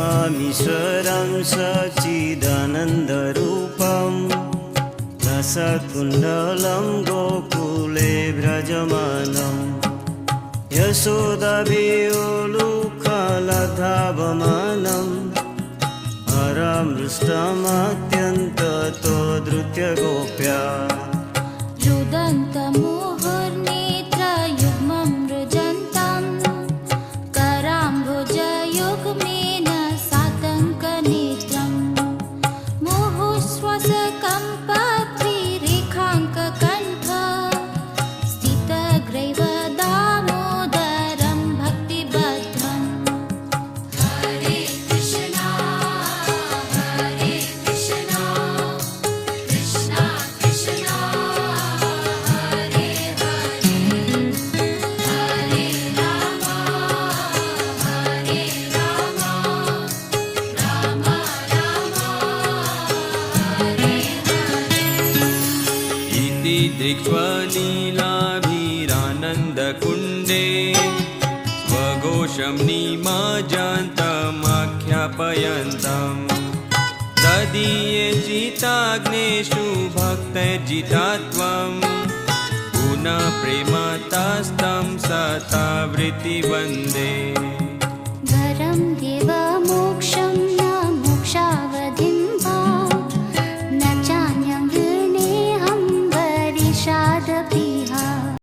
प्रणमामीश्वरं सच्चिदानन्दरूपं रसकुण्डलं गोकुले व्रजमानं यशोदाभियोलुखलधावमानं हरमृष्टमत्यन्ततो धृत्यगोप्या रुदन्तमुहुर्नेत्रयुग्मं मृजन्तं कराम्बुजयुग्मेन सातङ्कनेत्रं मुहुःश्वासकम्पत्रिरेखाङ्ककण्ठ स्थितग्रैव दामोदरं भक्तिबद्धम्। हरे कृष्णा कृष्णा कृष्णा हरे हरे हरे राम राम राम हरे हरे। इति दृष्ट्वा लीलाभिरानन्दकुण्डे स्वघोषं निमज्जन्तमाख्यापयन्तम् तदीये जिताग्नेषु भक्तजिता त्वं पुनः प्रेमतस्तं सतावृत्ति वन्दे।